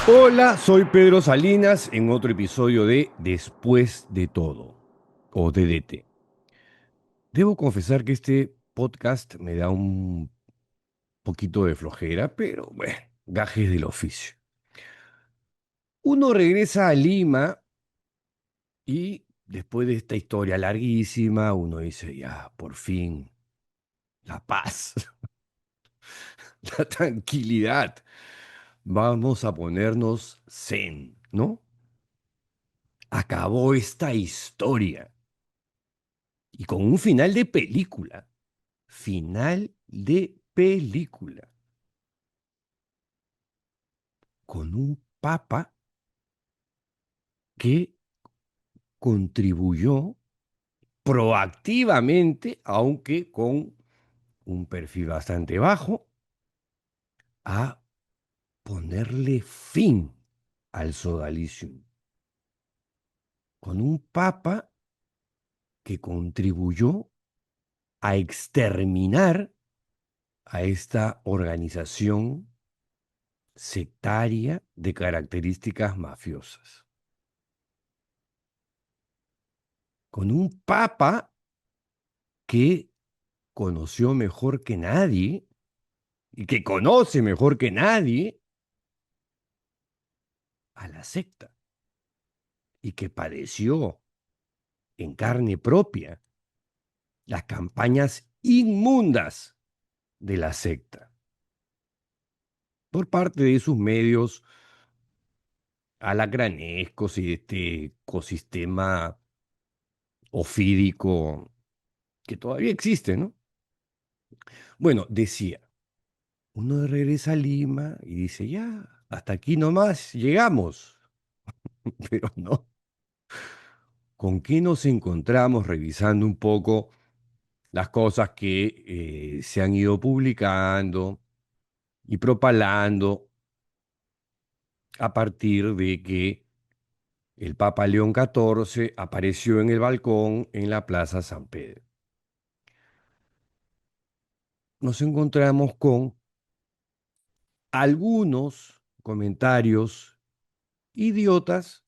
Hola, soy Pedro Salinas en otro episodio de Después de todo, o DDT. Debo confesar que este podcast me da un poquito de flojera, pero bueno, gajes del oficio. Uno regresa a Lima y después de esta historia larguísima, uno dice, ya, por fin, la paz, la tranquilidad. Vamos a ponernos zen, ¿no? Acabó esta historia. Y con un final de película. Final de película. Con un papa que contribuyó proactivamente, aunque con un perfil bastante bajo, a ponerle fin al sodalicium. Con un papa que contribuyó a exterminar a esta organización sectaria de características mafiosas. Con un papa que conoció mejor que nadie y que conoce mejor que nadie a la secta y que padeció en carne propia las campañas inmundas de la secta por parte de sus medios alacranescos y de este ecosistema ofídico que todavía existe, ¿no? Bueno, decía, uno regresa a Lima y dice, ya, hasta aquí nomás llegamos, pero no. ¿Con qué nos encontramos revisando un poco las cosas que se han ido publicando y propalando a partir de que el Papa León XIV apareció en el balcón en la Plaza San Pedro? Nos encontramos con algunos comentarios idiotas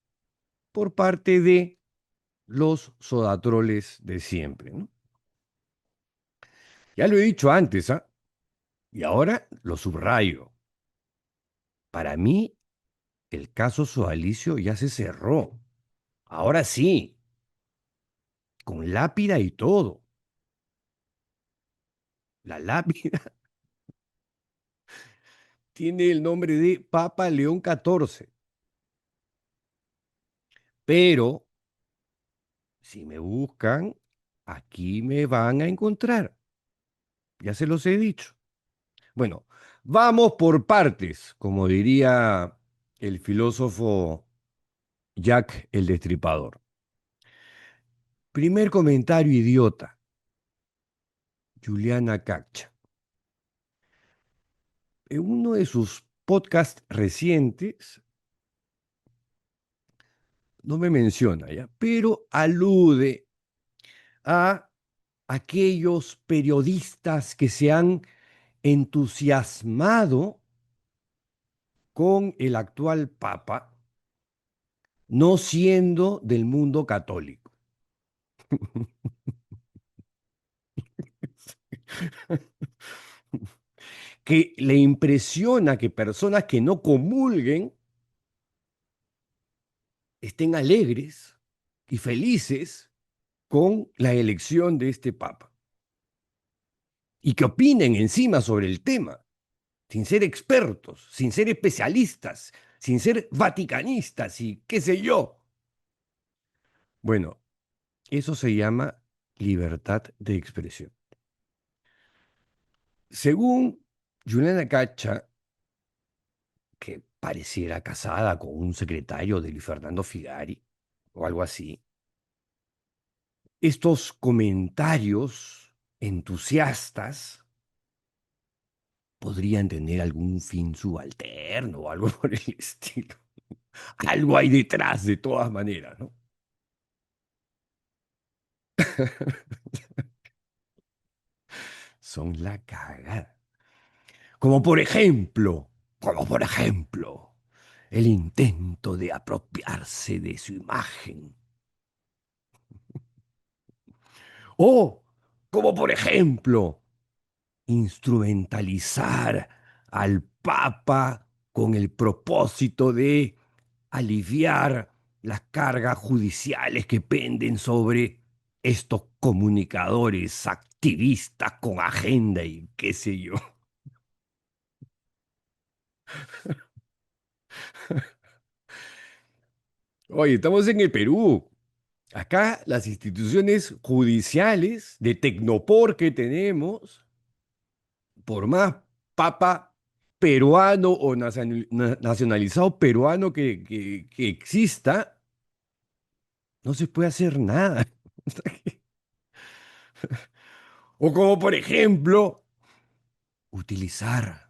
por parte de los sodatroles de siempre, ¿no? Ya lo he dicho antes, ¿ah? Y ahora lo subrayo. Para mí, el caso Sodalicio ya se cerró. Ahora sí, con lápida y todo. La lápida tiene el nombre de Papa León XIV. Pero si me buscan, aquí me van a encontrar. Ya se los he dicho. Bueno, vamos por partes, como diría el filósofo Jack el Destripador. Primer comentario idiota, Juliana Cacha. En uno de sus podcasts recientes, no me menciona ya, pero alude a aquellos periodistas que se han entusiasmado con el actual Papa, no siendo del mundo católico. Que le impresiona que personas que no comulguen estén alegres y felices con la elección de este Papa y que opinen encima sobre el tema, sin ser expertos, sin ser especialistas, sin ser vaticanistas y qué sé yo. Bueno, eso se llama libertad de expresión. Según Juliana Cacha, que pareciera casada con un secretario de Luis Fernando Figari o algo así, estos comentarios entusiastas podrían tener algún fin subalterno o algo por el estilo. Algo hay detrás de todas maneras, ¿no? Son la cagada. Como por ejemplo, como por ejemplo, el intento de apropiarse de su imagen. O, como por ejemplo, instrumentalizar al Papa con el propósito de aliviar las cargas judiciales que penden sobre estos comunicadores activistas con agenda y qué sé yo. Oye, estamos en el Perú. Acá las instituciones judiciales de Tecnopor que tenemos, por más papa peruano o nacionalizado peruano que exista, no se puede hacer nada. O como por ejemplo, utilizar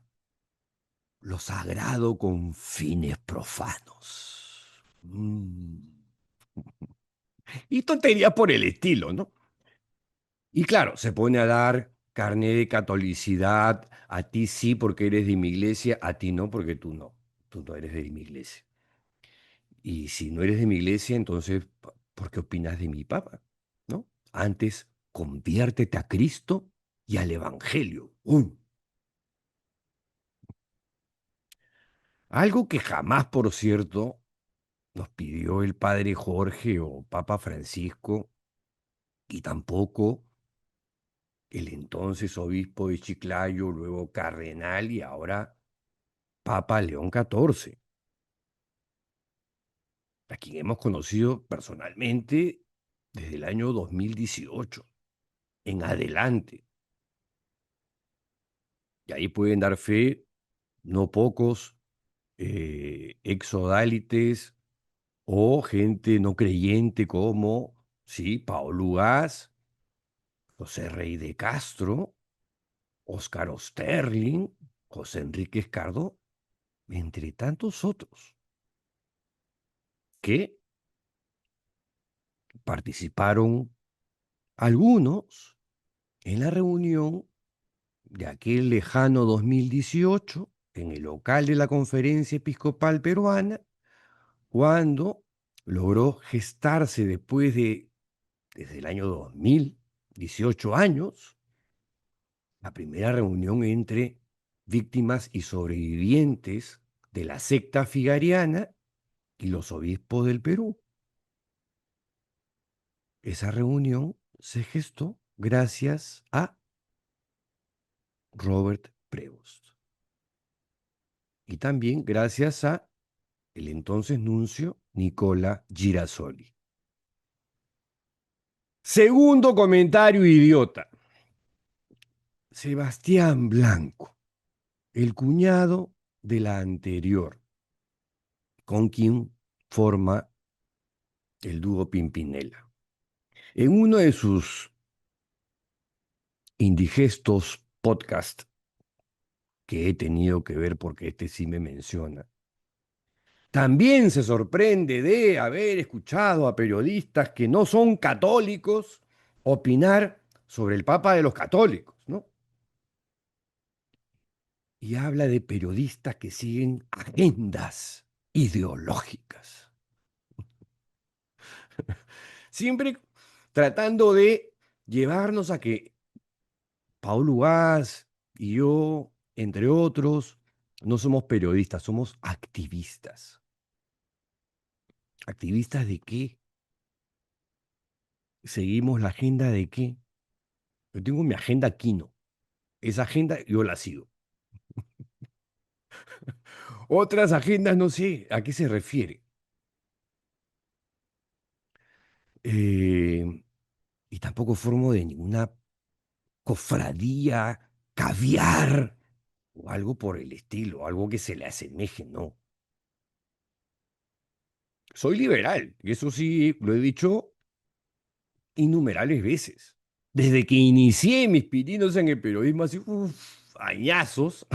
lo sagrado con fines profanos. Y tonterías por el estilo, ¿no? Y claro, se pone a dar carné de catolicidad, a ti sí porque eres de mi iglesia, a ti no porque tú no eres de mi iglesia. Y si no eres de mi iglesia, entonces, ¿por qué opinas de mi papa? ¿No? Antes, conviértete a Cristo y al Evangelio. Algo que jamás, por cierto, nos pidió el padre Jorge o Papa Francisco, y tampoco el entonces obispo de Chiclayo, luego cardenal y ahora Papa León XIV, a quien hemos conocido personalmente desde el año 2018 en adelante. Y ahí pueden dar fe no pocos exodálites o gente no creyente como, sí, Paolo Gas, José Rey de Castro, Óscar Osterling, José Enrique Escardo, entre tantos otros que participaron algunos en la reunión de aquel lejano 2018 en el local de la Conferencia Episcopal Peruana, cuando logró gestarse desde el año 2000, 18 años, la primera reunión entre víctimas y sobrevivientes de la secta figariana y los obispos del Perú. Esa reunión se gestó gracias a Robert Prevost y también gracias a el entonces nuncio Nicola Girasoli. Segundo comentario idiota. Sebastián Blanco, el cuñado de la anterior, con quien forma el dúo Pimpinela. En uno de sus indigestos podcasts que he tenido que ver porque este sí me menciona, también se sorprende de haber escuchado a periodistas que no son católicos opinar sobre el Papa de los católicos, ¿no? Y habla de periodistas que siguen agendas ideológicas, siempre tratando de llevarnos a que Paul Ugaz y yo, entre otros, no somos periodistas, somos activistas. ¿Activistas de qué? ¿Seguimos la agenda de qué? Yo tengo mi agenda Quino. Esa agenda yo la sigo. Otras agendas no sé a qué se refiere. Eh, y tampoco formo de ninguna cofradía, caviar o algo por el estilo, algo que se le asemeje, no. Soy liberal, y eso sí lo he dicho innumerables veces. Desde que inicié mis pininos en el periodismo, así, añazos,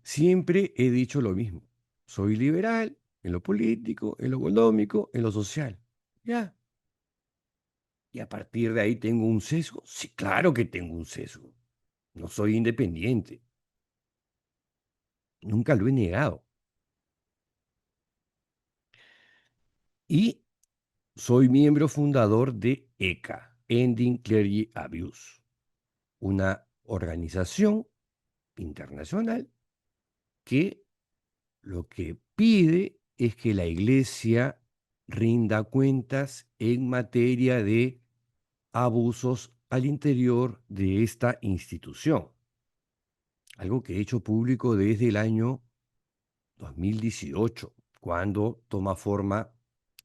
siempre he dicho lo mismo. Soy liberal en lo político, en lo económico, en lo social. Ya. Y a partir de ahí tengo un sesgo. Sí, claro que tengo un sesgo. No soy independiente. Nunca lo he negado. y soy miembro fundador de ECA, Ending Clergy Abuse, una organización internacional que lo que pide es que la Iglesia rinda cuentas en materia de abusos al interior de esta institución, algo que he hecho público desde el año 2018, cuando toma forma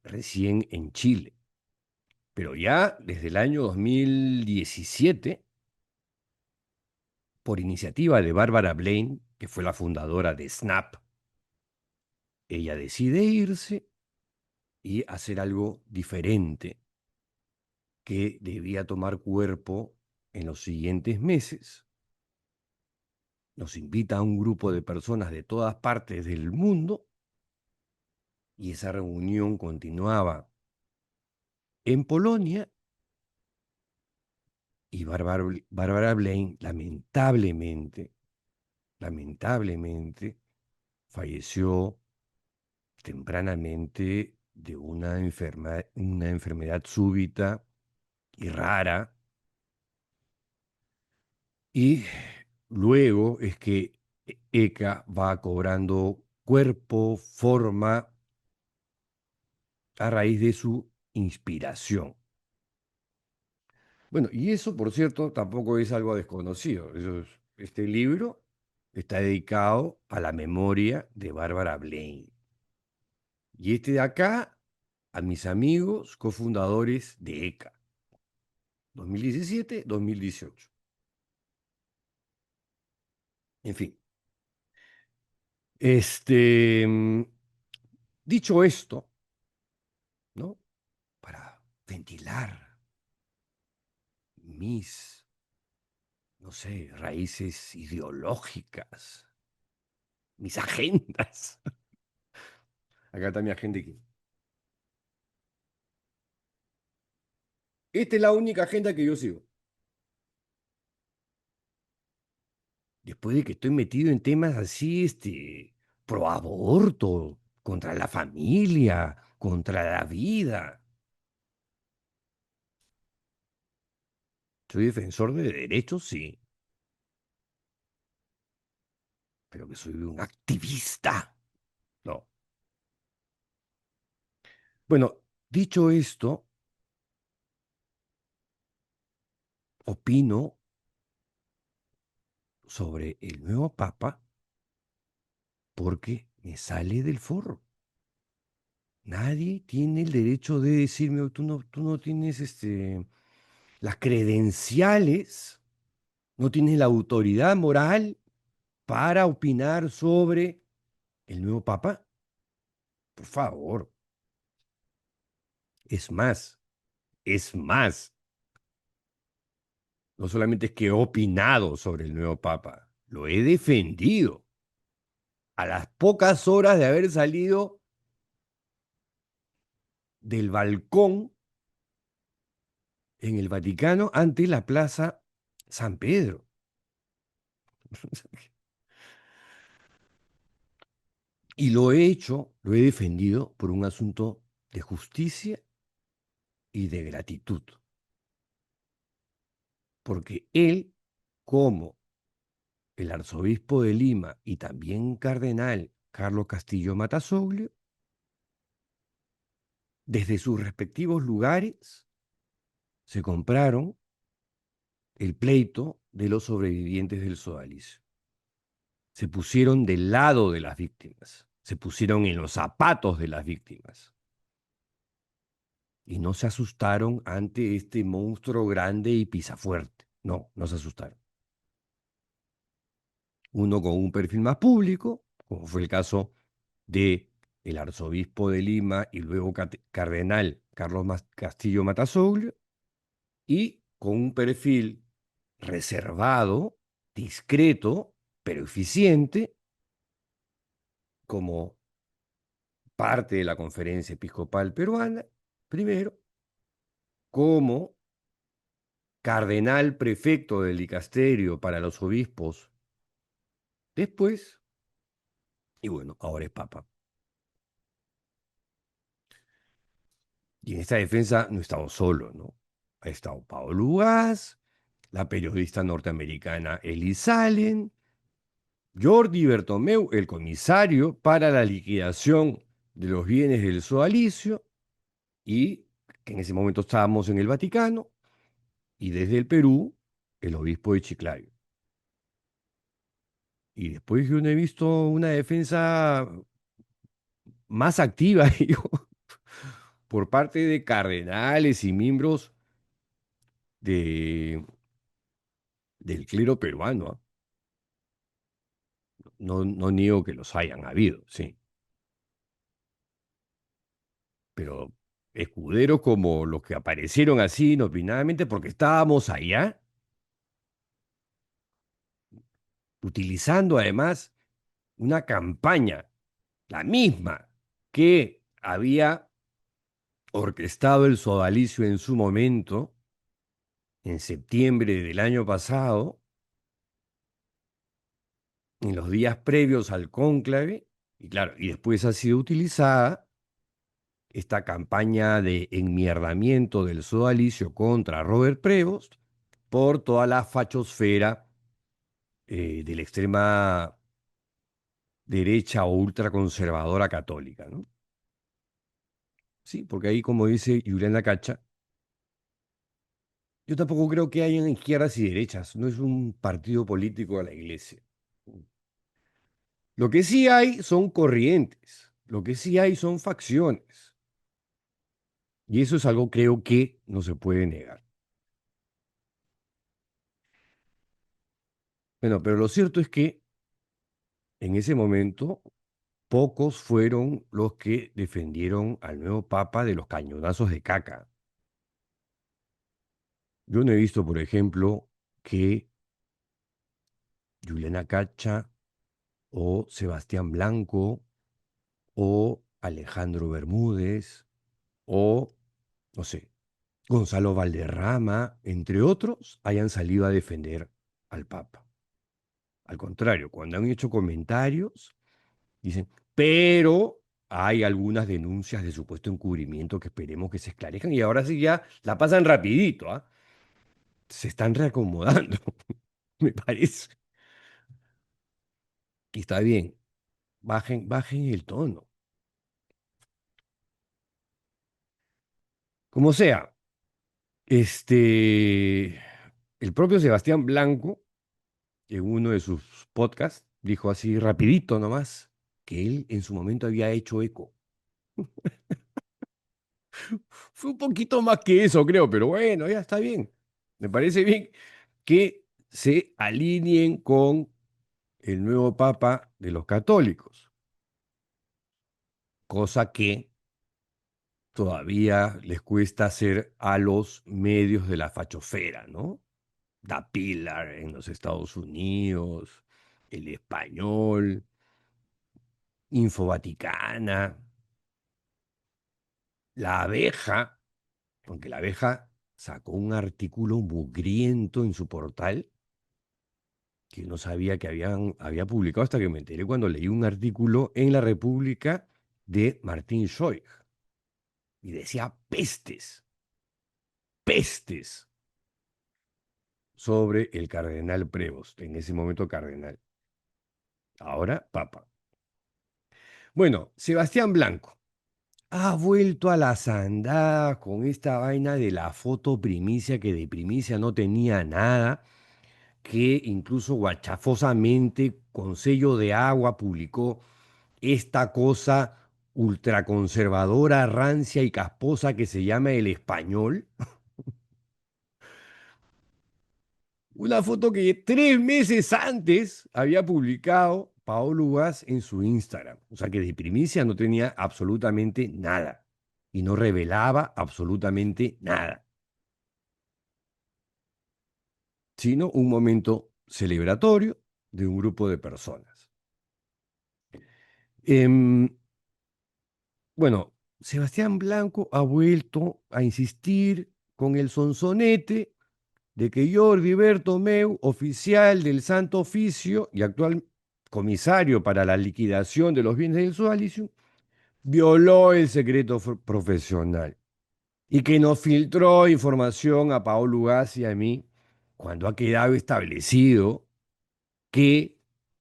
recién en Chile. Pero ya desde el año 2017, por iniciativa de Barbara Blaine, que fue la fundadora de SNAP, ella decide irse y hacer algo diferente que debía tomar cuerpo en los siguientes meses. Nos invita a un grupo de personas de todas partes del mundo y esa reunión continuaba en Polonia y Barbara Blaine lamentablemente falleció tempranamente de una enfermedad súbita y rara. Y luego es que ECA va cobrando cuerpo, forma, a raíz de su inspiración. Bueno, y eso, por cierto, tampoco es algo desconocido. Este libro está dedicado a la memoria de Barbara Blaine. Y este de acá, a mis amigos cofundadores de ECA, 2017-2018. En fin, dicho esto, ¿no? Para ventilar mis, no sé, raíces ideológicas, mis agendas. Acá está mi agenda aquí. Esta es la única agenda que yo sigo. Después de que estoy metido en temas así, pro aborto, contra la familia, contra la vida. Soy defensor de derechos, sí, pero que soy un activista. No. Bueno, dicho esto, opino sobre el nuevo Papa porque me sale del forro. Nadie tiene el derecho de decirme: "Oh, tú no tienes las credenciales, no tienes la autoridad moral para opinar sobre el nuevo Papa". Por favor. Es más, es más. No solamente es que he opinado sobre el nuevo Papa, lo he defendido. A las pocas horas de haber salido del balcón en el Vaticano ante la Plaza San Pedro. Y lo he hecho, lo he defendido por un asunto de justicia y de gratitud. Porque él, como el arzobispo de Lima y también cardenal Carlos Castillo Matasoglio, desde sus respectivos lugares se compraron el pleito de los sobrevivientes del sodalicio. Se pusieron del lado de las víctimas, se pusieron en los zapatos de las víctimas y no se asustaron ante este monstruo grande y pisafuerte. No, no se asustaron. Uno con un perfil más público, como fue el caso de el arzobispo de Lima y luego cardenal Carlos Castillo Matasoglio, y con un perfil reservado, discreto, pero eficiente, como parte de la Conferencia Episcopal Peruana, primero, como cardenal prefecto del dicasterio para los obispos después, y bueno, ahora es papa. Y en esta defensa no he estado solo, ¿no? Ha estado Paolo Ugaz, la periodista norteamericana Elise Allen, Jordi Bertomeu, el comisario para la liquidación de los bienes del sodalicio, y que en ese momento estábamos en el Vaticano, y desde el Perú, el obispo de Chiclayo. Y después yo no he visto una defensa más activa, digo, por parte de cardenales y miembros de, del clero peruano. ¿Ah? No, no niego que los hayan habido, sí. Pero escuderos como los que aparecieron así inopinadamente porque estábamos allá, utilizando además una campaña, la misma que había orquestado el sodalicio en su momento, en septiembre del año pasado, en los días previos al cónclave, y claro, y después ha sido utilizada esta campaña de enmierdamiento del sodalicio contra Robert Prevost por toda la fachosfera de la extrema derecha o ultraconservadora católica, ¿no? Sí, porque ahí, como dice Juliana Cacha, yo tampoco creo que hayan izquierdas y derechas, no es un partido político de la iglesia. Lo que sí hay son corrientes, lo que sí hay son facciones, y eso es algo creo que no se puede negar. Bueno, pero lo cierto es que en ese momento pocos fueron los que defendieron al nuevo papa de los cañonazos de caca. Yo no he visto, por ejemplo, que Juliana Cacha o Sebastián Blanco o Alejandro Bermúdez o, no sé, Gonzalo Valderrama, entre otros, hayan salido a defender al Papa. Al contrario, cuando han hecho comentarios, dicen, pero hay algunas denuncias de supuesto encubrimiento que esperemos que se esclarezcan y ahora sí ya la pasan rapidito, ¿ah? Se están reacomodando, me parece. Y está bien, bajen el tono. Como sea, el propio Sebastián Blanco, en uno de sus podcasts, dijo así rapidito nomás, que él en su momento había hecho eco. Fue un poquito más que eso, creo, pero bueno, ya está bien. Me parece bien que se alineen con el nuevo Papa de los católicos, cosa que todavía les cuesta hacer a los medios de la fachosfera, ¿no? Da Pilar en los Estados Unidos, El Español, Info Vaticana, La Abeja, aunque La Abeja sacó un artículo mugriento en su portal que no sabía que había publicado hasta que me enteré cuando leí un artículo en La República de Martín Schoich y decía pestes, pestes sobre el cardenal Prevost, en ese momento cardenal, ahora papa. Bueno, Sebastián Blanco ha vuelto a las andadas con esta vaina de la foto primicia, que de primicia no tenía nada, que incluso guachafosamente con sello de agua publicó esta cosa ultraconservadora, rancia y casposa que se llama El Español. Una foto que 3 meses antes había publicado Paolo Ugaz en su Instagram. O sea que de primicia no tenía absolutamente nada y no revelaba absolutamente nada, sino un momento celebratorio de un grupo de personas. Em, bueno, Sebastián Blanco ha vuelto a insistir con el sonsonete de que Jordi Bertomeu, oficial del Santo Oficio y actual comisario para la liquidación de los bienes del sodalicio, violó el secreto profesional. y que nos filtró información a Paolo Ugaz y a mí cuando ha quedado establecido que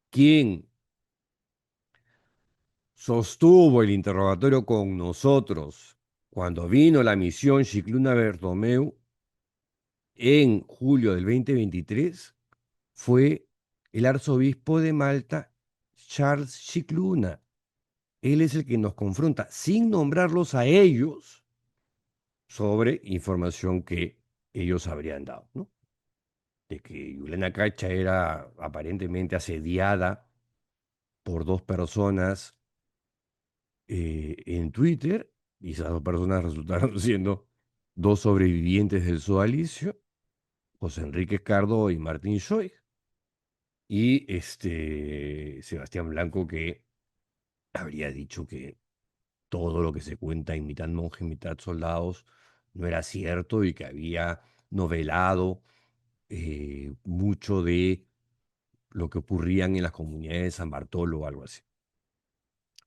quien sostuvo el interrogatorio con nosotros cuando vino la misión Scicluna Bertomeu en julio del 2023 fue el arzobispo de Malta, Charles Scicluna. Él es el que nos confronta, sin nombrarlos a ellos, sobre información que ellos habrían dado, ¿no? De que Juliana Cacha era aparentemente asediada por dos personas en Twitter, y esas dos personas resultaron siendo dos sobrevivientes del sodalicio, José Enrique Escardo y Martín Schoy, y Sebastián Blanco, que habría dicho que todo lo que se cuenta en mitad monje, mitad soldados no era cierto y que había novelado mucho de lo que ocurrían en las comunidades de San Bartolo o algo así.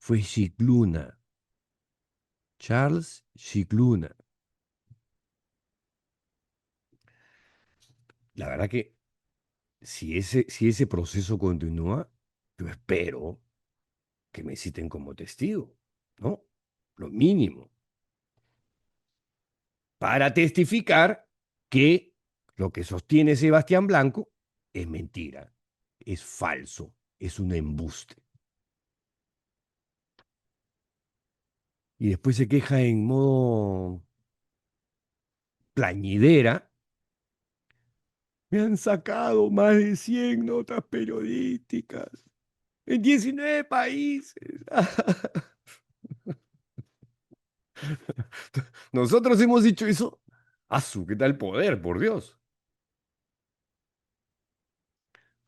Fue Scicluna, Charles Scicluna. La verdad que si ese proceso continúa, yo espero que me citen como testigo, ¿no? Lo mínimo, para testificar que lo que sostiene Sebastián Blanco es mentira, es falso, es un embuste. Y después se queja en modo plañidera. Me han sacado más de 100 notas periodísticas en 19 países. Nosotros hemos dicho eso. ¿Qué tal poder, por Dios!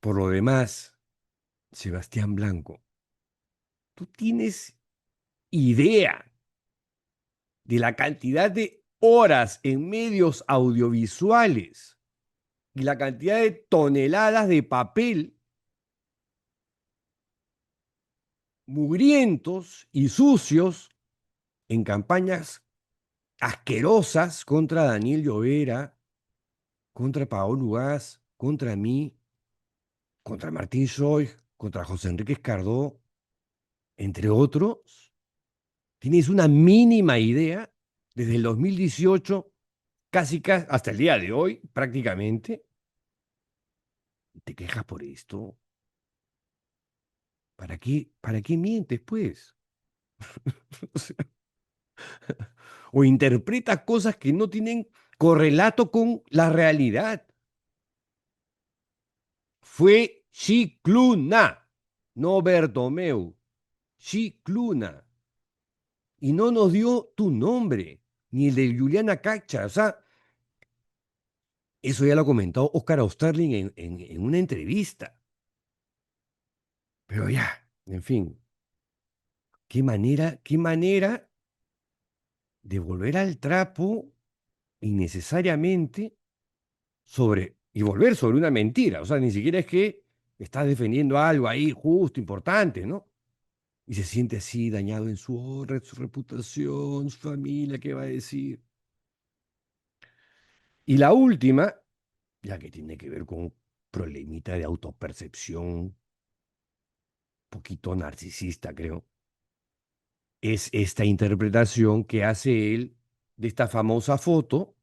Por lo demás, Sebastián Blanco, ¿tú tienes idea de la cantidad de horas en medios audiovisuales y la cantidad de toneladas de papel mugrientos y sucios en campañas asquerosas contra Daniel Llovera, contra Paolo Ugaz, contra mí, contra Martín Schoy, contra José Enrique Escardó, entre otros? ¿Tienes una mínima idea desde el 2018, casi hasta el día de hoy, prácticamente? ¿Te quejas por esto? ¿Para qué mientes, pues? O sea, o interpretas cosas que no tienen correlato con la realidad. Fue Scicluna, no Bertomeu. Scicluna. Y no nos dio tu nombre, ni el de Juliana Cacha. O sea, eso ya lo ha comentado Oscar Osterling en una entrevista. Pero ya, en fin, qué manera de volver al trapo innecesariamente y volver sobre una mentira. O sea, ni siquiera es que estás defendiendo algo ahí justo, importante, ¿no? Y se siente así dañado en su honra, su reputación, su familia, ¿qué va a decir? Y la última, ya que tiene que ver con un problemita de autopercepción, un poquito narcisista, creo, es esta interpretación que hace él de esta famosa foto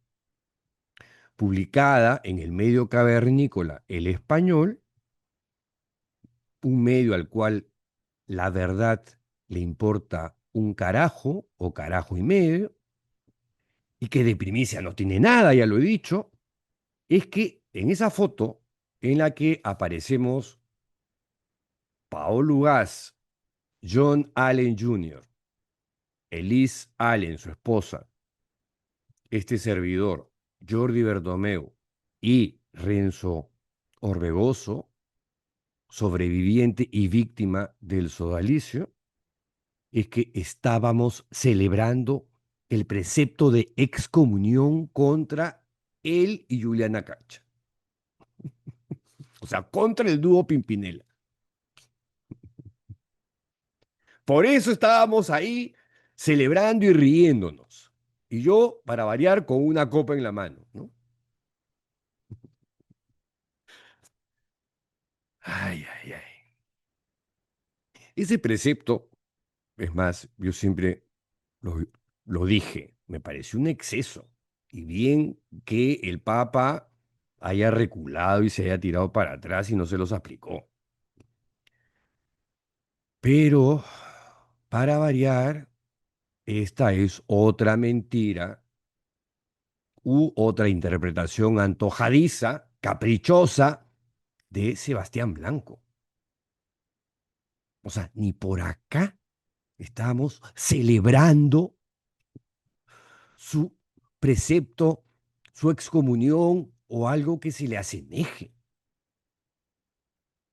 publicada en el medio cavernícola El Español, un medio al cual la verdad le importa un carajo o carajo y medio, y que de primicia no tiene nada, ya lo he dicho, es que en esa foto en la que aparecemos Paolo Ugaz, John Allen Jr., Elise Allen, su esposa, este servidor, Jordi Bertomeu y Renzo Orbegoso, sobreviviente y víctima del sodalicio, es que estábamos celebrando el precepto de excomunión contra él y Juliana Cacha. O sea, contra el dúo Pimpinela. Por eso estábamos ahí celebrando y riéndonos. Y yo, para variar, con una copa en la mano, ¿no? Ay, ay, ay. Ese precepto, es más, yo siempre lo, lo dije, me pareció un exceso. Y bien que el Papa haya reculado y se haya tirado para atrás y no se los aplicó. Pero, para variar, esta es otra mentira u otra interpretación antojadiza, caprichosa de Sebastián Blanco. O sea, ni por acá estamos celebrando su precepto, su excomunión o algo que se le asemeje.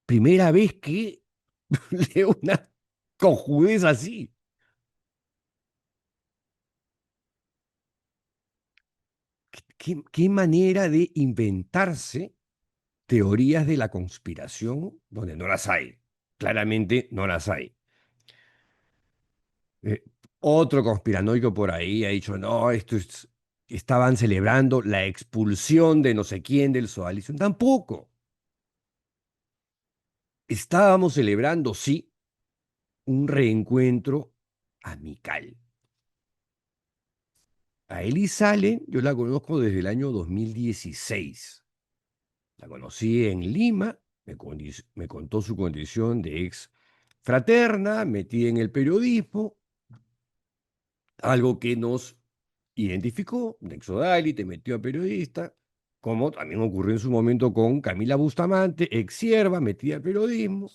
Primera vez que leo una cojudez así. ¿Qué manera de inventarse teorías de la conspiración donde no las hay? Claramente no las hay. Eh, Otro conspiranoico por ahí ha dicho, no, estaban celebrando la expulsión de no sé quién del Sodalicio. Tampoco. Estábamos celebrando, sí, un reencuentro amical. A Ellie Salen yo la conozco desde el año 2016. La conocí en Lima, me contó su condición de ex fraterna, metida en el periodismo, algo que nos identificó, Nexodali te metió a periodista, como también ocurrió en su momento con Camila Bustamante, ex sierva, metida al periodismo.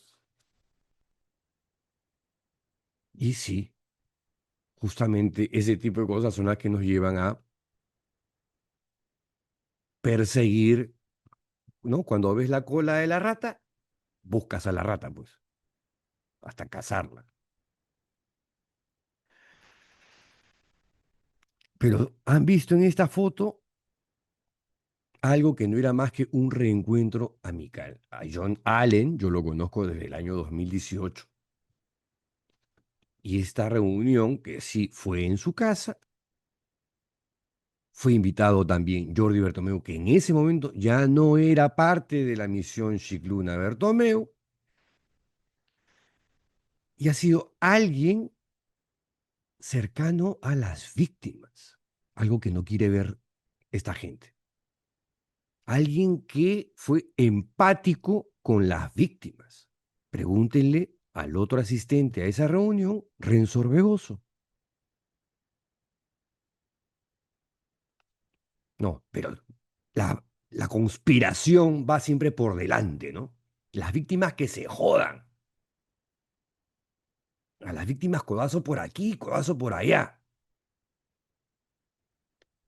Y sí, justamente ese tipo de cosas son las que nos llevan a perseguir, ¿no? Cuando ves la cola de la rata, buscas a la rata, pues, hasta cazarla. Pero han visto en esta foto algo que no era más que un reencuentro amical. A John Allen yo lo conozco desde el año 2018. Y esta reunión, que sí fue en su casa, fue invitado también Jordi Bertomeu, que en ese momento ya no era parte de la misión Cicluna Bertomeu, y ha sido alguien cercano a las víctimas, algo que no quiere ver esta gente. Alguien que fue empático con las víctimas. Pregúntenle al otro asistente a esa reunión, Renzo Orbegoso. No, pero la conspiración va siempre por delante, ¿no? Las víctimas que se jodan. A las víctimas codazo por aquí, codazo por allá.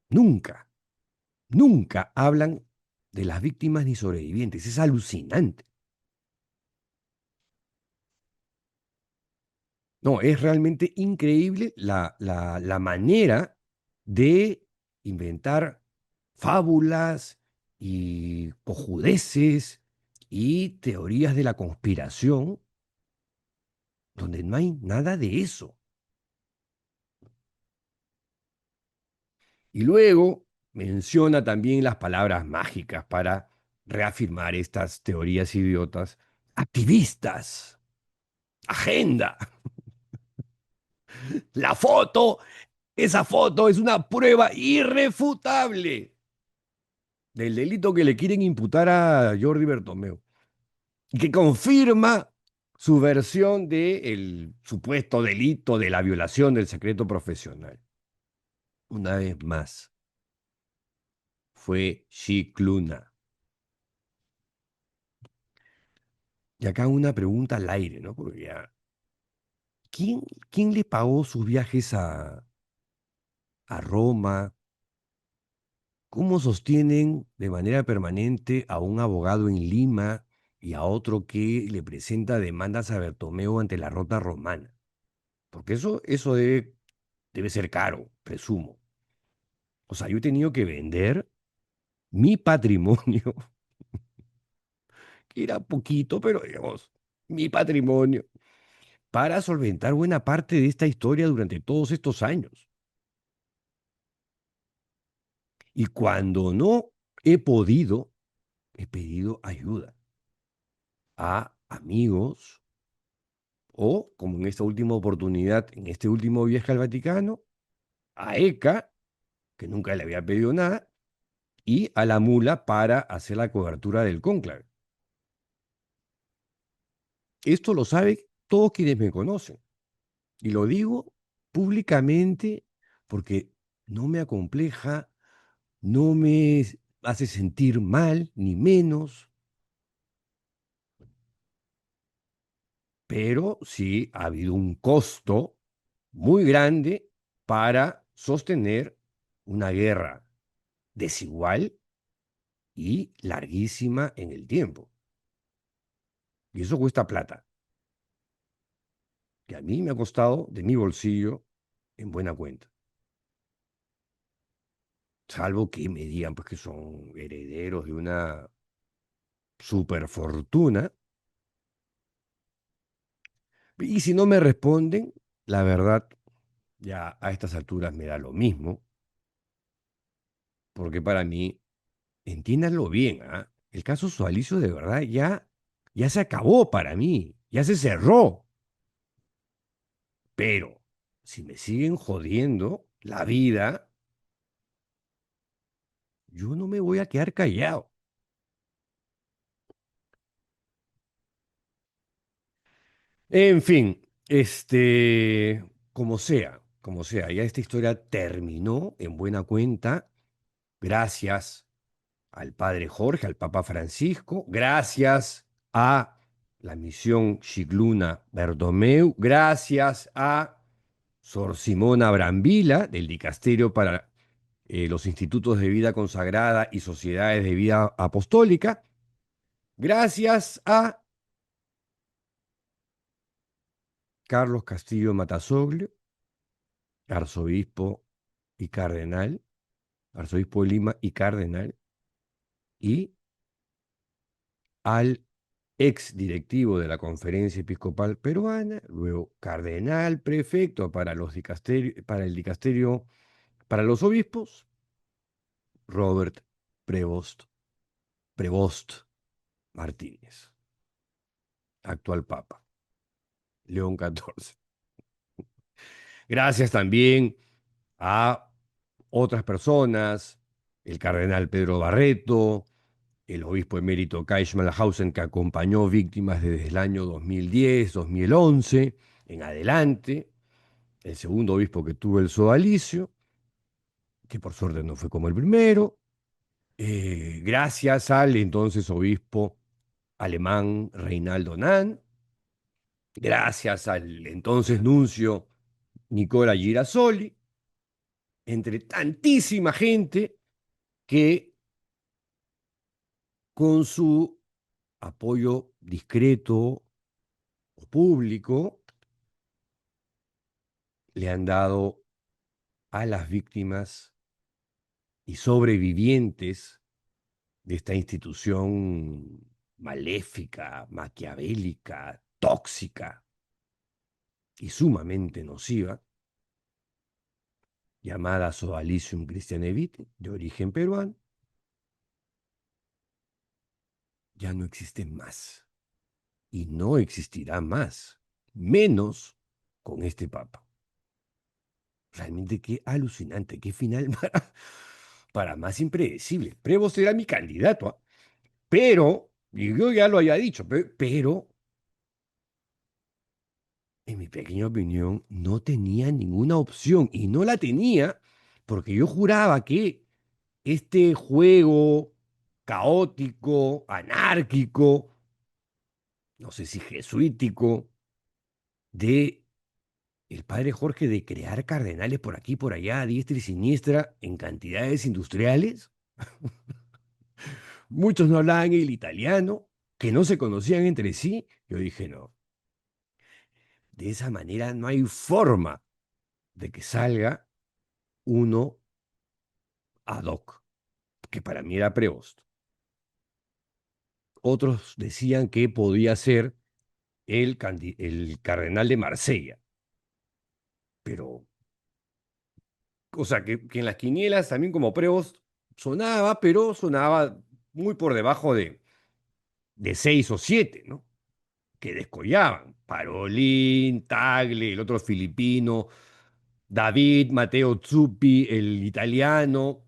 Nunca, nunca hablan de las víctimas ni sobrevivientes. Es alucinante. No, es realmente increíble la manera de inventar fábulas y cojudeces y teorías de la conspiración donde no hay nada de eso. Y luego menciona también las palabras mágicas para reafirmar estas teorías idiotas. Activistas, agenda, la foto, esa foto es una prueba irrefutable del delito que le quieren imputar a Jordi Bertomeu y que confirma su versión del supuesto delito de la violación del secreto profesional. Una vez más, fue Cicluna. Y acá una pregunta al aire, ¿no? Porque ya, ¿quién, quién le pagó sus viajes a Roma? ¿Cómo sostienen de manera permanente a un abogado en Lima y a otro que le presenta demandas a Bertomeu ante la Rota Romana? Porque eso debe ser caro, presumo. O sea, yo he tenido que vender mi patrimonio, que era poquito, pero digamos, mi patrimonio, para solventar buena parte de esta historia durante todos estos años. Y cuando no he podido, he pedido ayuda a amigos o, como en esta última oportunidad, en este último viaje al Vaticano, a ECA, que nunca le había pedido nada, y a la mula para hacer la cobertura del cónclave. Esto lo saben todos quienes me conocen. Y lo digo públicamente porque no me acompleja, no me hace sentir mal, ni menos, pero sí ha habido un costo muy grande para sostener una guerra desigual y larguísima en el tiempo. Y eso cuesta plata, que a mí me ha costado de mi bolsillo en buena cuenta. Salvo que me digan pues, que son herederos de una superfortuna. Y si no me responden, la verdad, ya a estas alturas me da lo mismo, porque para mí, entiéndanlo bien, ¿ah? El caso Sualicio de verdad ya se acabó para mí, ya se cerró. Pero si me siguen jodiendo la vida, yo no me voy a quedar callado. En fin, como sea, ya esta historia terminó en buena cuenta, gracias al padre Jorge, al Papa Francisco, gracias a la misión Shigluna Bertomeu, gracias a Sor Simona Brambila, del Dicasterio para los Institutos de Vida Consagrada y Sociedades de Vida Apostólica, gracias a Carlos Castillo Matasoglio, arzobispo y cardenal, arzobispo de Lima y cardenal, y al ex directivo de la Conferencia Episcopal Peruana, luego cardenal prefecto para, para el dicasterio para los obispos, Robert Prevost Martínez, actual Papa, León XIV. Gracias también a otras personas, el cardenal Pedro Barreto, el obispo emérito Kai Schmalhausen, que acompañó víctimas desde el año 2010, 2011 en adelante, el segundo obispo que tuvo el sodalicio, que por suerte no fue como el primero, gracias al entonces obispo alemán Reinaldo Nahn, gracias al entonces nuncio Nicola Girasoli, entre tantísima gente que con su apoyo discreto o público le han dado a las víctimas y sobrevivientes de esta institución maléfica, maquiavélica, tóxica y sumamente nociva, llamada Sodalicium Christianae Vitae, de origen peruano, ya no existe más y no existirá más, menos con este Papa. Realmente qué alucinante, qué final para más impredecible. Prevost era mi candidato, ¿ah? Pero, y yo ya lo había dicho, pero, en mi pequeña opinión, no tenía ninguna opción y no la tenía porque yo juraba que este juego caótico, anárquico, no sé si jesuítico, de el padre Jorge de crear cardenales por aquí, por allá, a diestra y siniestra, en cantidades industriales. Muchos no hablaban el italiano, que no se conocían entre sí. Yo dije, no, de esa manera no hay forma de que salga uno ad hoc, que para mí era Prevost. Otros decían que podía ser el cardenal de Marsella, pero, o sea, que en las quinielas, también como Prevost, sonaba, pero sonaba muy por debajo de 6 o 7, ¿no? Que descollaban. Parolín, Tagle, el otro filipino, David, Matteo Zuppi, el italiano,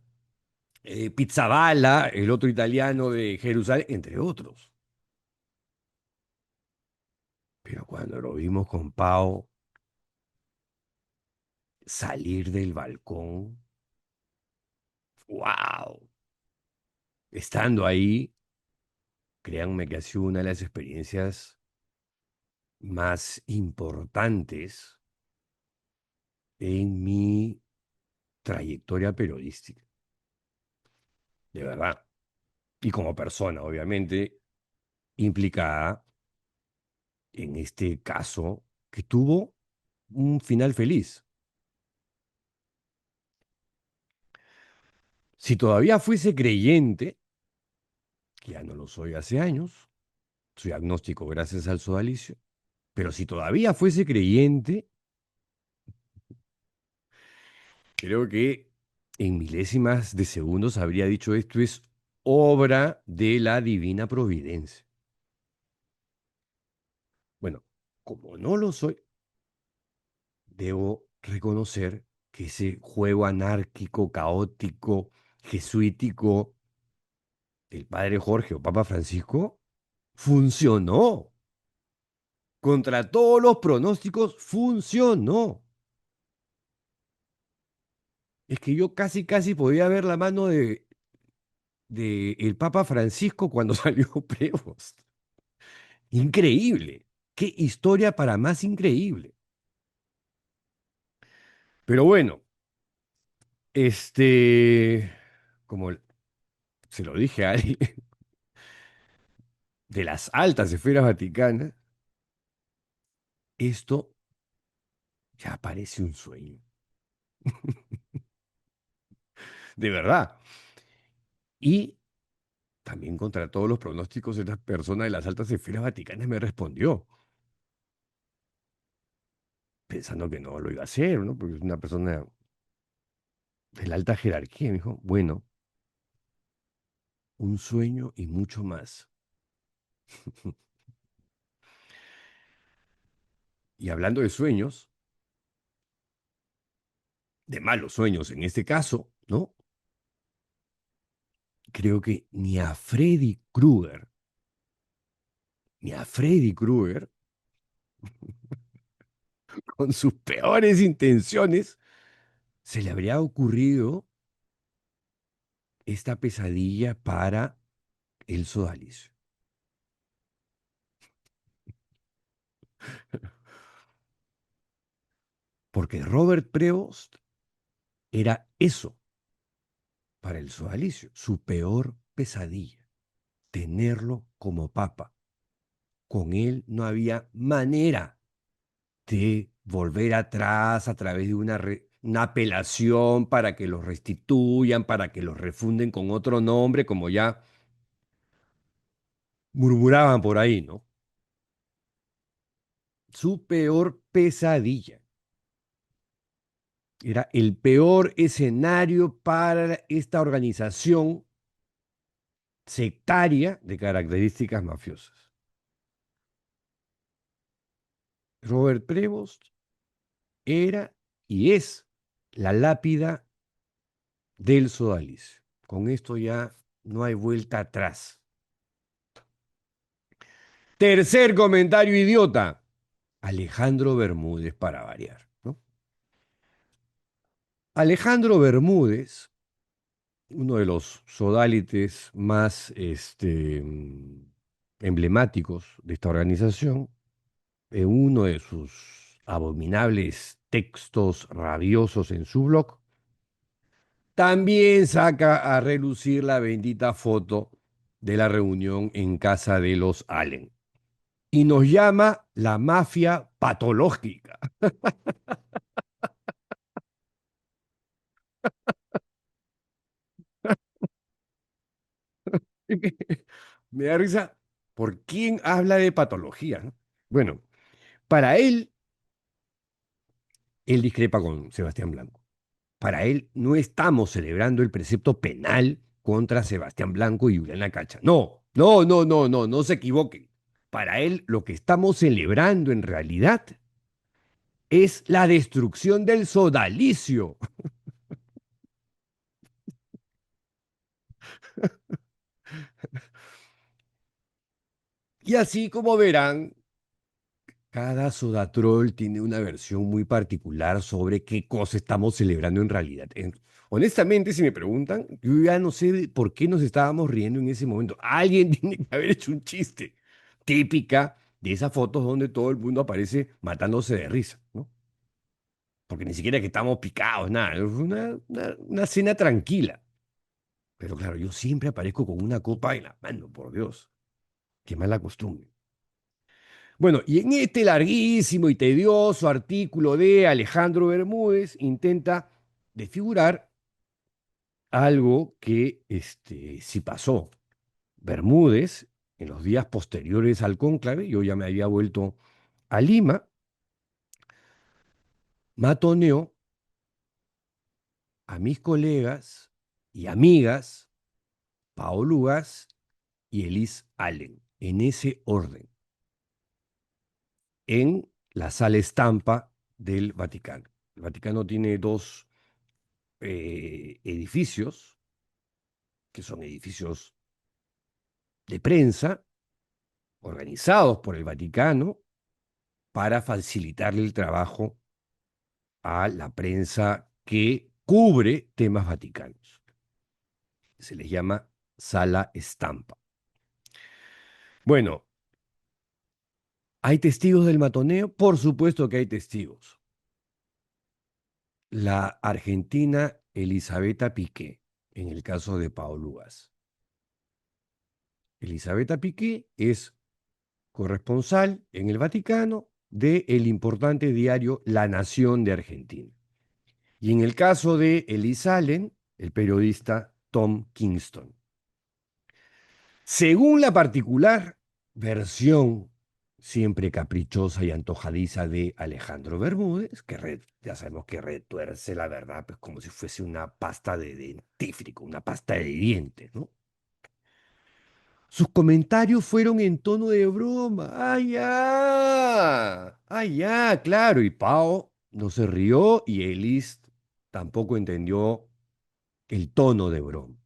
Pizzaballa, el otro italiano de Jerusalén, entre otros. Pero cuando lo vimos con Pau salir del balcón, wow, estando ahí, créanme que ha sido una de las experiencias más importantes en mi trayectoria periodística, de verdad. Y como persona, obviamente, implicada en este caso que tuvo un final feliz. Si todavía fuese creyente, que ya no lo soy hace años, soy agnóstico gracias al sodalicio, pero si todavía fuese creyente, creo que en milésimas de segundos habría dicho esto es obra de la divina providencia. Bueno, como no lo soy, debo reconocer que ese juego anárquico, caótico, jesuítico del padre Jorge o Papa Francisco funcionó. Contra todos los pronósticos, funcionó. Es que yo casi, casi podía ver la mano de el Papa Francisco cuando salió Prevost. Increíble. Qué historia para más increíble. Pero bueno, este, como se lo dije a alguien, de las altas esferas vaticanas, esto ya parece un sueño. De verdad. Y también contra todos los pronósticos, esta persona de las altas esferas vaticanas me respondió, pensando que no lo iba a hacer, ¿no? Porque es una persona de la alta jerarquía. Me dijo, bueno, un sueño y mucho más. Y hablando de sueños, de malos sueños en este caso, ¿no? Creo que ni a Freddy Krueger, con sus peores intenciones, se le habría ocurrido esta pesadilla para el sodalicio. Porque Robert Prevost era eso para el sodalicio, su peor pesadilla, tenerlo como papa. Con él no había manera de volver atrás a través de una apelación para que los restituyan, para que los refunden con otro nombre, como ya murmuraban por ahí, ¿no? Su peor pesadilla. Era el peor escenario para esta organización sectaria de características mafiosas. Robert Prevost era y es la lápida del sodalicio. Con esto ya no hay vuelta atrás. Tercer comentario idiota. Alejandro Bermúdez para variar, ¿no? Alejandro Bermúdez, uno de los sodalites más emblemáticos de esta organización, en uno de sus abominables textos rabiosos en su blog, también saca a relucir la bendita foto de la reunión en casa de los Allen y nos llama la mafia patológica. Me da risa por quién habla de patología, ¿no? Bueno, para él discrepa con Sebastián Blanco. Para él no estamos celebrando el precepto penal contra Sebastián Blanco y Juliana Cacha. No, no, no, no, no, no se equivoquen. Para él lo que estamos celebrando en realidad es la destrucción del sodalicio. Y así como verán, cada Sodatrol tiene una versión muy particular sobre qué cosa estamos celebrando en realidad. Honestamente, si me preguntan, yo ya no sé por qué nos estábamos riendo en ese momento. Alguien tiene que haber hecho un chiste típica de esas fotos donde todo el mundo aparece matándose de risa, ¿no? Porque ni siquiera que estamos picados, nada. Es una cena tranquila. Pero claro, yo siempre aparezco con una copa en la mano, por Dios. Qué mala costumbre. Bueno, y en este larguísimo y tedioso artículo de Alejandro Bermúdez intenta desfigurar algo que sí pasó. Bermúdez, en los días posteriores al cónclave, yo ya me había vuelto a Lima, matoneó a mis colegas y amigas, Paolo Ugas y Elise Allen, en ese orden, en la sala estampa del Vaticano. El Vaticano tiene dos edificios, que son edificios de prensa, organizados por el Vaticano para facilitarle el trabajo a la prensa que cubre temas vaticanos. Se les llama sala estampa. Bueno, ¿hay testigos del matoneo? Por supuesto que hay testigos. La argentina Elisabetta Piqué, en el caso de Paolo Ugas. Elisabetta Piqué es corresponsal en el Vaticano del importante diario La Nación de Argentina. Y en el caso de Elise Allen, el periodista Tom Kingston. Según la particular versión siempre caprichosa y antojadiza de Alejandro Bermúdez, ya sabemos que retuerce la verdad pues como si fuese una pasta de dentífrico, una pasta de dientes, ¿no? Sus comentarios fueron en tono de broma. ¡Ah, ya! ¡Ah, ya! Claro, y Pau no se rió y Elis tampoco entendió el tono de broma.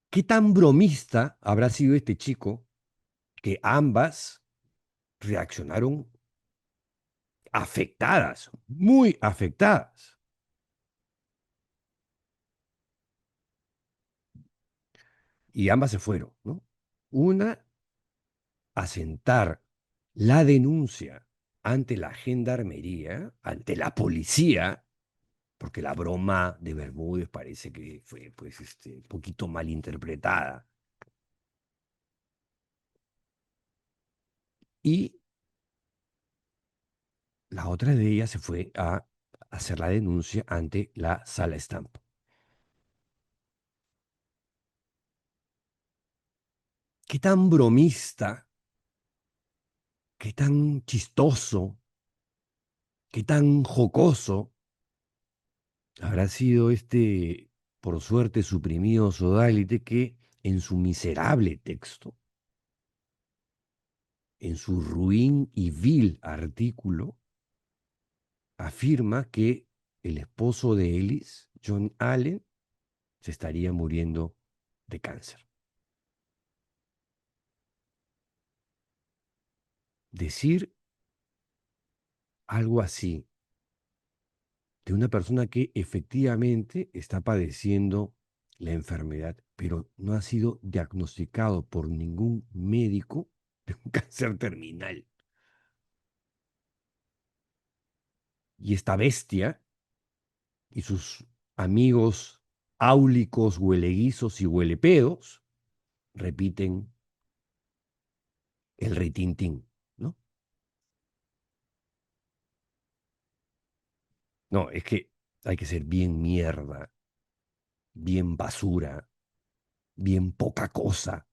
¿Qué tan bromista habrá sido este chico que ambas reaccionaron afectadas, muy afectadas? Y ambas se fueron, ¿no? Una a sentar la denuncia ante la gendarmería, ante la policía, porque la broma de Bermúdez parece que fue pues, un poquito mal interpretada. Y la otra de ellas se fue a hacer la denuncia ante la sala estampa. ¿Qué tan bromista, qué tan chistoso, qué tan jocoso habrá sido por suerte, suprimido Sodalite que en su miserable texto, en su ruin y vil artículo, afirma que el esposo de Ellis, John Allen, se estaría muriendo de cáncer? Decir algo así de una persona que efectivamente está padeciendo la enfermedad, pero no ha sido diagnosticado por ningún médico de un cáncer terminal. Y esta bestia y sus amigos áulicos, hueleguizos y huelepedos repiten el ritintín, ¿no? No, es que hay que ser bien mierda, bien basura, bien poca cosa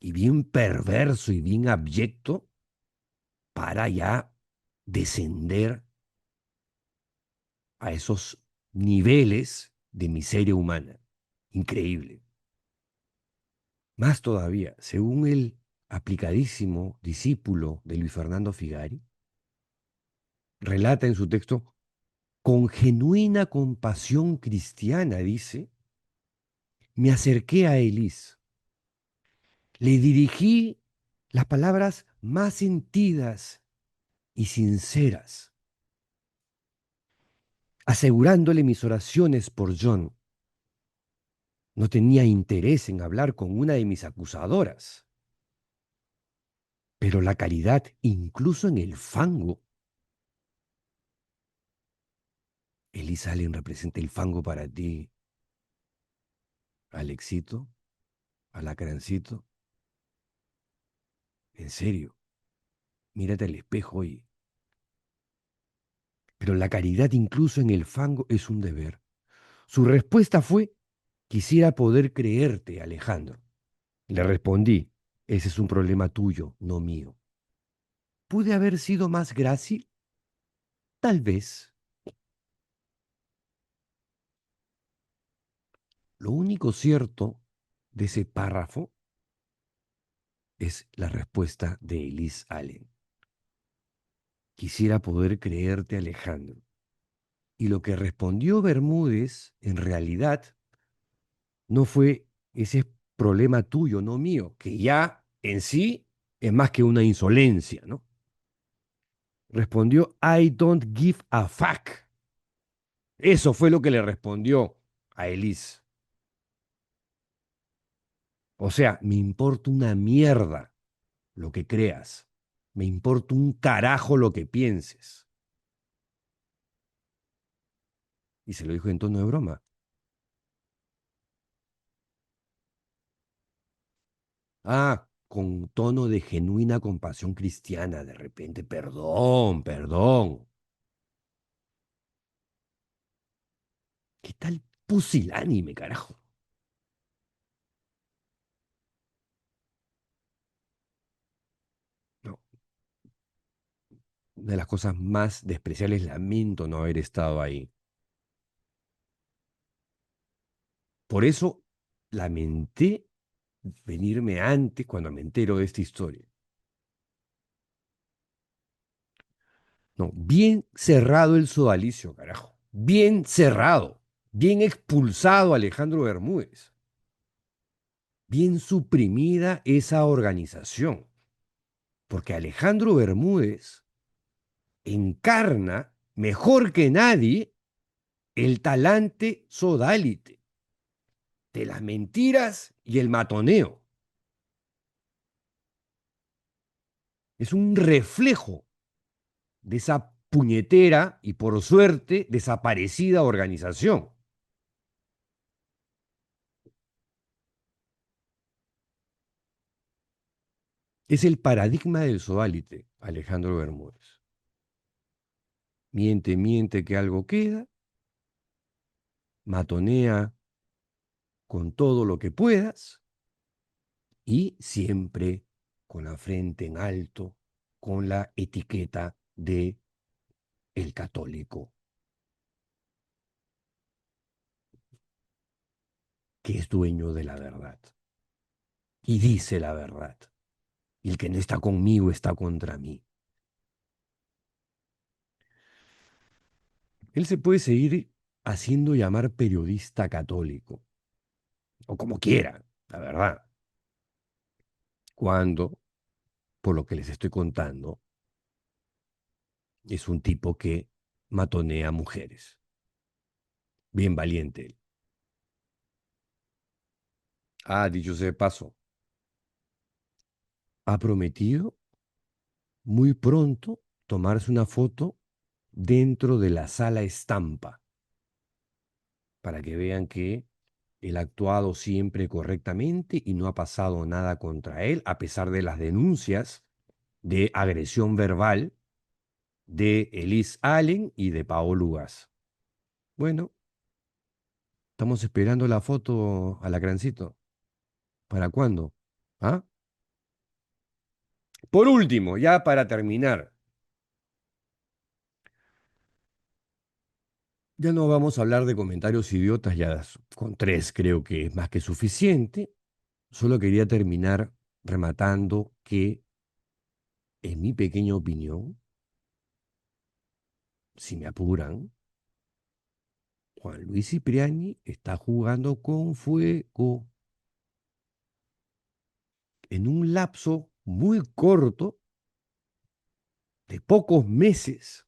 y bien perverso y bien abyecto para ya descender a esos niveles de miseria humana. Increíble. Más todavía, según el aplicadísimo discípulo de Luis Fernando Figari, relata en su texto, con genuina compasión cristiana, dice, me acerqué a Elis, le dirigí las palabras más sentidas y sinceras, asegurándole mis oraciones por John. No tenía interés en hablar con una de mis acusadoras, pero la caridad, incluso en el fango, Elis Allen representa el fango para ti, Alexito, Alacrancito. En serio, mírate al espejo y... Pero la caridad incluso en el fango es un deber. Su respuesta fue, quisiera poder creerte, Alejandro. Le respondí, ese es un problema tuyo, no mío. ¿Pude haber sido más grácil? Tal vez. Lo único cierto de ese párrafo es la respuesta de Elise Allen. Quisiera poder creerte, Alejandro. Y lo que respondió Bermúdez, en realidad, no fue ese problema tuyo, no mío, que ya en sí es más que una insolencia, ¿no? Respondió, I don't give a fuck. Eso fue lo que le respondió a Elise. O sea, me importa una mierda lo que creas. Me importa un carajo lo que pienses. Y se lo dijo en tono de broma. Ah, con tono de genuina compasión cristiana, de repente. Perdón, perdón. ¿Qué tal pusilánime, carajo? No, una de las cosas más despreciables, lamento no haber estado ahí. Por eso lamenté venirme antes cuando me entero de esta historia. No, bien cerrado el sodalicio, carajo. Bien cerrado. Bien expulsado Alejandro Bermúdez. Bien suprimida esa organización. Porque Alejandro Bermúdez encarna mejor que nadie el talante sodalite de las mentiras y el matoneo. Es un reflejo de esa puñetera y por suerte desaparecida organización. Es el paradigma del sodalite, Alejandro Bermúdez. Miente, miente que algo queda, matonea con todo lo que puedas y siempre con la frente en alto, con la etiqueta de el católico, que es dueño de la verdad y dice la verdad. Y el que no está conmigo está contra mí. Él se puede seguir haciendo llamar periodista católico, o como quiera, la verdad, cuando, por lo que les estoy contando, es un tipo que matonea mujeres. Bien valiente él. Ah, dicho sea de paso, ha prometido muy pronto tomarse una foto dentro de la sala estampa para que vean que él ha actuado siempre correctamente y no ha pasado nada contra él, a pesar de las denuncias de agresión verbal de Elise Allen y de Paolo Lugas. Bueno, estamos esperando la foto, Alacrancito. ¿Para cuándo? ¿Ah? Por último, ya para terminar, ya no vamos a hablar de comentarios idiotas, ya con tres creo que es más que suficiente. Solo quería terminar rematando que, en mi pequeña opinión, si me apuran, Juan Luis Cipriani está jugando con fuego en un lapso muy corto de pocos meses.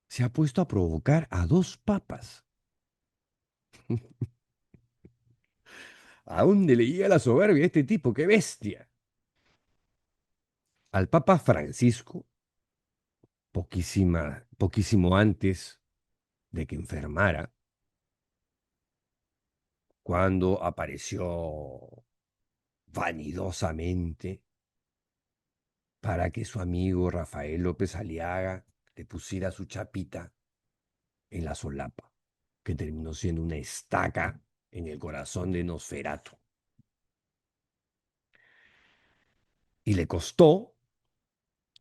Se ha puesto a provocar a dos papas. ¿A dónde le llega la soberbia a este tipo? ¡Qué bestia! Al Papa Francisco, poquísimo antes de que enfermara, cuando apareció vanidosamente para que su amigo Rafael López Aliaga le pusiera su chapita en la solapa, que terminó siendo una estaca en el corazón de Nosferatu. Y le costó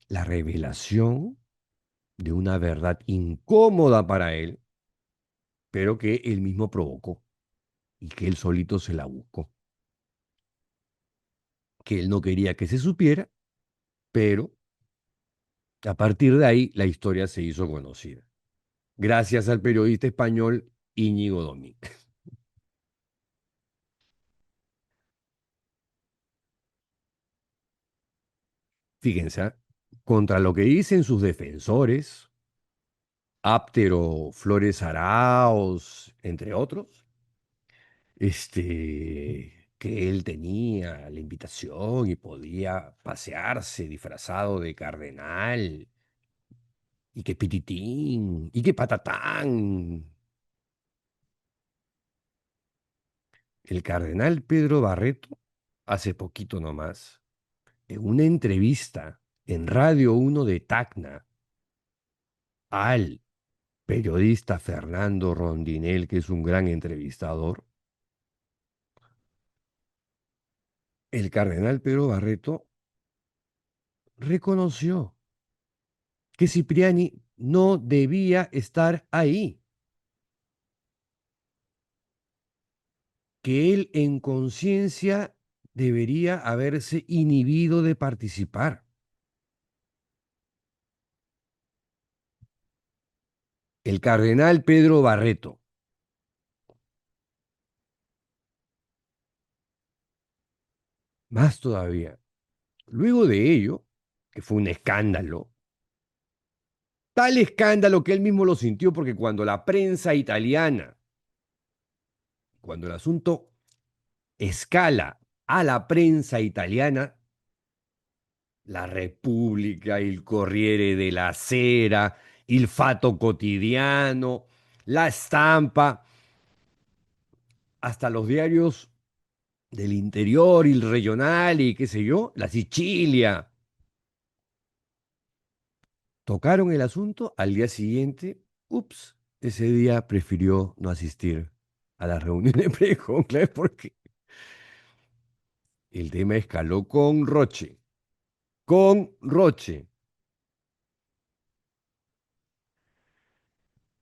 la revelación de una verdad incómoda para él, pero que él mismo provocó y que él solito se la buscó, que él no quería que se supiera, pero a partir de ahí la historia se hizo conocida, gracias al periodista español Íñigo Domínguez. Fíjense, ¿ah? Contra lo que dicen sus defensores, Áptero Flores Araos, entre otros, que él tenía la invitación y podía pasearse disfrazado de cardenal, y que pititín, y que patatán. El cardenal Pedro Barreto, hace poquito nomás, en una entrevista en Radio Uno de Tacna al periodista Fernando Rondinel, que es un gran entrevistador, el cardenal Pedro Barreto reconoció que Cipriani no debía estar ahí, que él en conciencia debería haberse inhibido de participar. El cardenal Pedro Barreto. Más todavía, luego de ello, que fue un escándalo, tal escándalo que él mismo lo sintió porque cuando la prensa italiana, cuando el asunto escala a la prensa italiana, la Repubblica, il Corriere della Sera, il Fatto Quotidiano, la Stampa, hasta los diarios del interior, el regional y qué sé yo, la Sicilia, tocaron el asunto al día siguiente. Ups, ese día prefirió no asistir a las reuniones pre-conclave porque el tema escaló con Roche. Con Roche.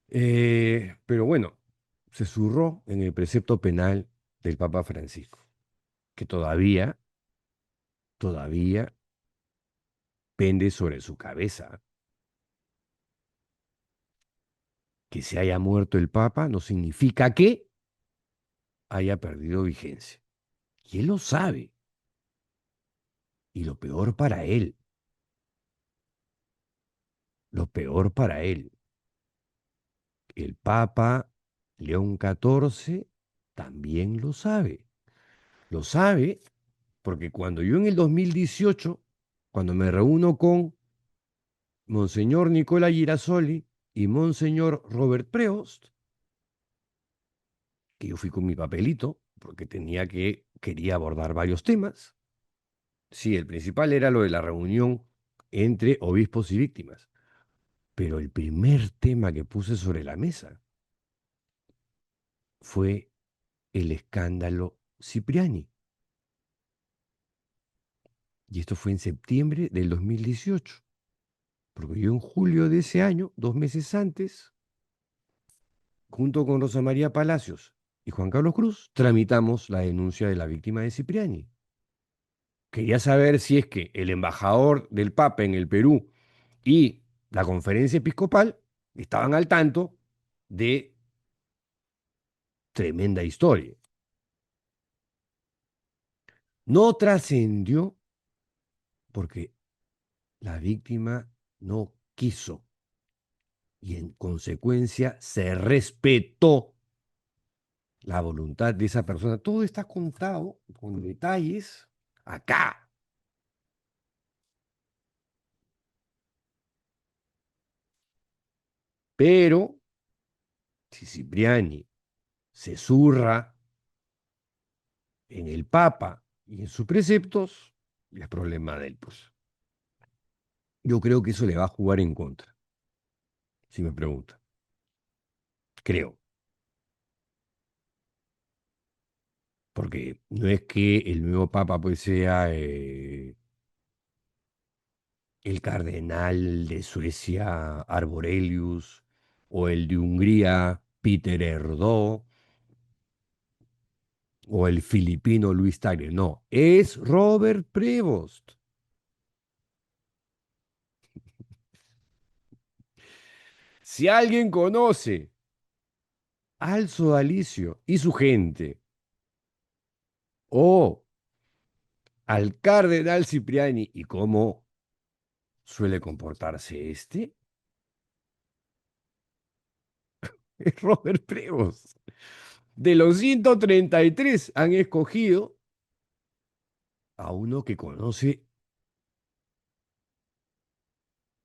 Pero bueno, se zurró en el precepto penal del Papa Francisco, que todavía pende sobre su cabeza. Que se haya muerto el Papa no significa que haya perdido vigencia. Y él lo sabe. Y lo peor para él, el Papa León XIV también lo sabe. Lo sabe porque cuando yo en el 2018, cuando me reúno con Monseñor Nicola Girasoli y Monseñor Robert Prevost, que yo fui con mi papelito, porque quería abordar varios temas. Sí, el principal era lo de la reunión entre obispos y víctimas. Pero el primer tema que puse sobre la mesa fue el escándalo Cipriani. Y esto fue en septiembre del 2018, porque yo en julio de ese año, 2 meses antes, junto con Rosa María Palacios y Juan Carlos Cruz, tramitamos la denuncia de la víctima de Cipriani. Quería saber si es que el embajador del Papa en el Perú y la conferencia episcopal estaban al tanto de tremenda historia. No trascendió porque la víctima no quiso y en consecuencia se respetó la voluntad de esa persona. Todo está contado con detalles acá. Pero si Cipriani se zurra en el Papa y en sus preceptos, es problema de él, pues. Yo creo que eso le va a jugar en contra, si me pregunta. Creo. Porque no es que el nuevo Papa pues sea el cardenal de Suecia Arborelius o el de Hungría Peter Erdó o el filipino Luis Tagle. No, es Robert Prevost. Si alguien conoce al sodalicio y su gente o al cardenal Cipriani y cómo suele comportarse este, es Robert Prevost. De los 133 han escogido a uno que conoce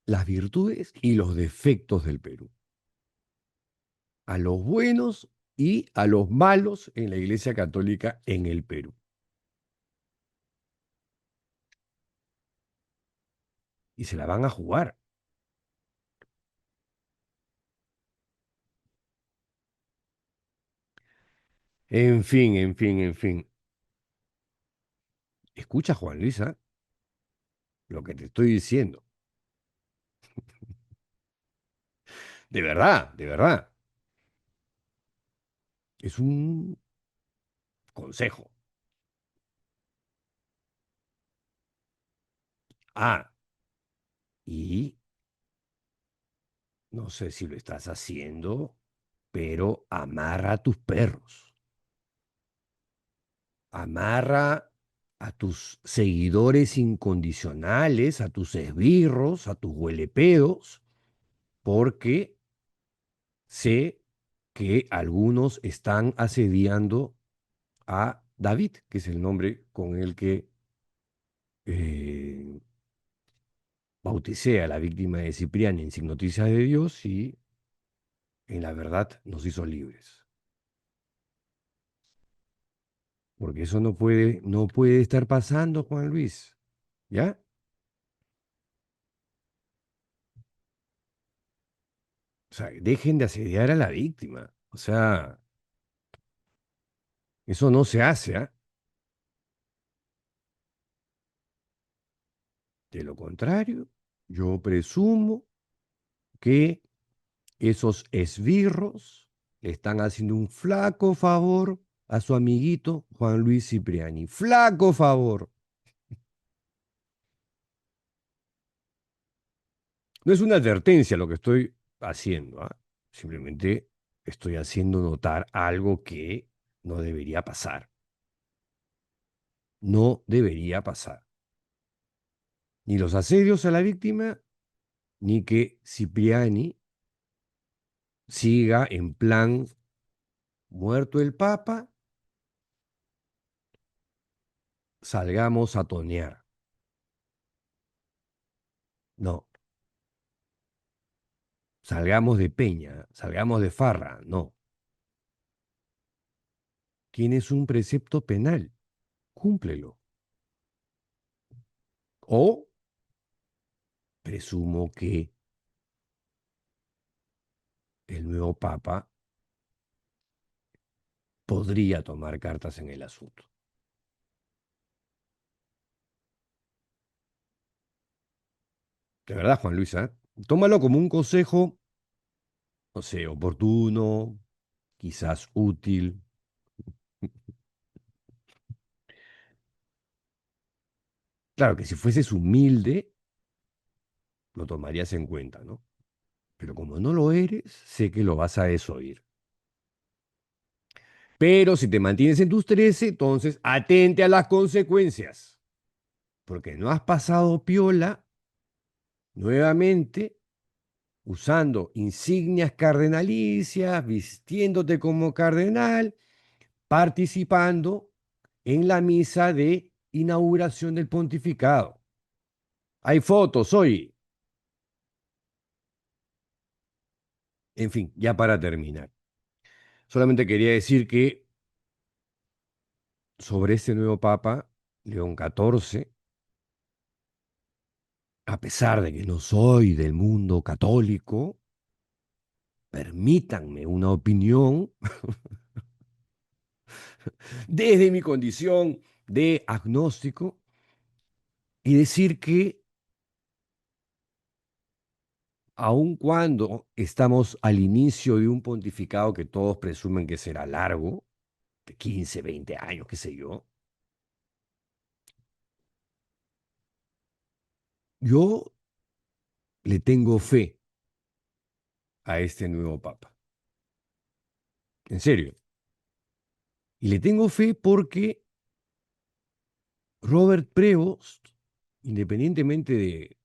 las virtudes y los defectos del Perú, a los buenos y a los malos en la Iglesia Católica en el Perú. Y se la van a jugar. En fin, en fin, en fin. Escucha, Juan Luisa, lo que te estoy diciendo. De verdad, de verdad. Es un consejo. Ah, y no sé si lo estás haciendo, pero amarra a tus perros. Amarra a tus seguidores incondicionales, a tus esbirros, a tus huelepedos, porque sé que algunos están asediando a David, que es el nombre con el que eh, bauticé a la víctima de Cipriani en Sin Noticias de Dios y en la verdad nos hizo libres. Porque eso no puede estar pasando, Juan Luis. ¿Ya? O sea, dejen de asediar a la víctima. O sea, eso no se hace, ¿ah? De lo contrario, yo presumo que esos esbirros le están haciendo un flaco favor a su amiguito Juan Luis Cipriani. Flaco favor. No es una advertencia lo que estoy haciendo, ¿ah? Simplemente estoy haciendo notar algo que no debería pasar. No debería pasar. Ni los asedios a la víctima, ni que Cipriani siga en plan muerto el Papa, salgamos a tonear. No, salgamos de peña, salgamos de farra. No, tienes un precepto penal, cúmplelo. O presumo que el nuevo Papa podría tomar cartas en el asunto. De verdad, Juan Luis, ¿ah? Tómalo como un consejo, no sé, oportuno, quizás útil. Claro que si fueses humilde, lo tomarías en cuenta, ¿no? Pero como no lo eres, sé que lo vas a desoír. Pero si te mantienes en tus 13, entonces atente a las consecuencias. Porque no has pasado piola nuevamente usando insignias cardenalicias, vistiéndote como cardenal, participando en la misa de inauguración del pontificado. Hay fotos hoy. En fin, ya para terminar. Solamente quería decir que sobre este nuevo Papa, León XIV, a pesar de que no soy del mundo católico, permítanme una opinión desde mi condición de agnóstico y decir que aun cuando estamos al inicio de un pontificado que todos presumen que será largo, de 15, 20 años, qué sé yo le tengo fe a este nuevo Papa. En serio. Y le tengo fe porque Robert Prevost, independientemente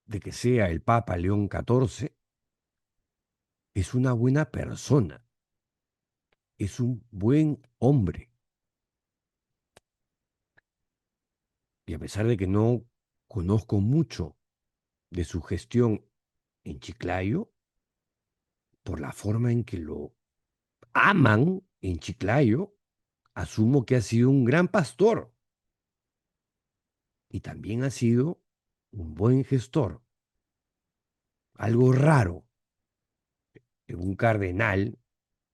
de que sea el Papa León XIV, es una buena persona, es un buen hombre. Y a pesar de que no conozco mucho de su gestión en Chiclayo, por la forma en que lo aman en Chiclayo, asumo que ha sido un gran pastor y también ha sido un buen gestor. Algo raro en un cardenal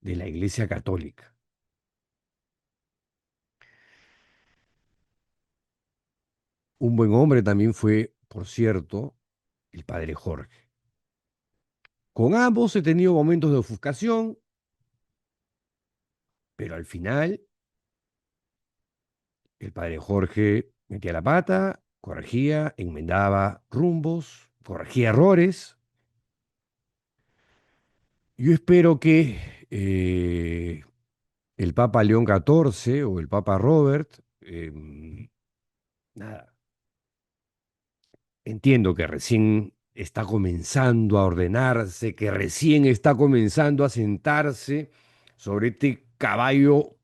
de la Iglesia Católica. Un buen hombre también fue, por cierto, el padre Jorge. Con ambos he tenido momentos de ofuscación, pero al final el padre Jorge metía la pata, corregía, enmendaba rumbos, corregía errores. Yo espero que el Papa León XIV o el Papa Robert, nada, entiendo que recién está comenzando a ordenarse, que recién está comenzando a sentarse sobre este caballazo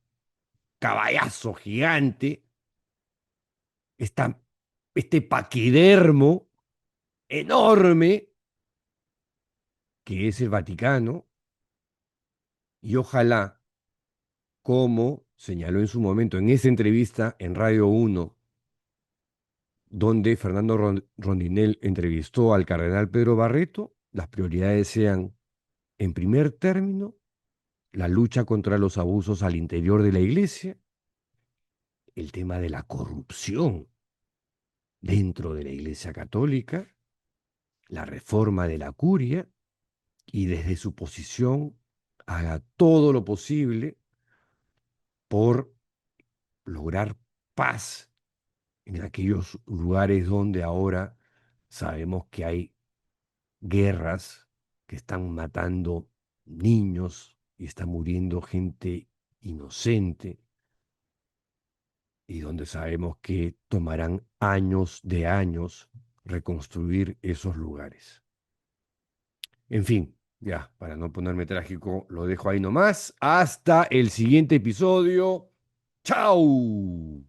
gigante, esta, este paquidermo enorme que es el Vaticano, y ojalá, como señaló en su momento en esa entrevista en Radio Uno, donde Fernando Rondinel entrevistó al cardenal Pedro Barreto, las prioridades sean, en primer término, la lucha contra los abusos al interior de la iglesia, el tema de la corrupción dentro de la iglesia católica, la reforma de la curia y desde su posición haga todo lo posible por lograr paz en aquellos lugares donde ahora sabemos que hay guerras que están matando niños y está muriendo gente inocente y donde sabemos que tomarán años de años reconstruir esos lugares. En fin, ya, para no ponerme trágico, lo dejo ahí nomás. Hasta el siguiente episodio. ¡Chao!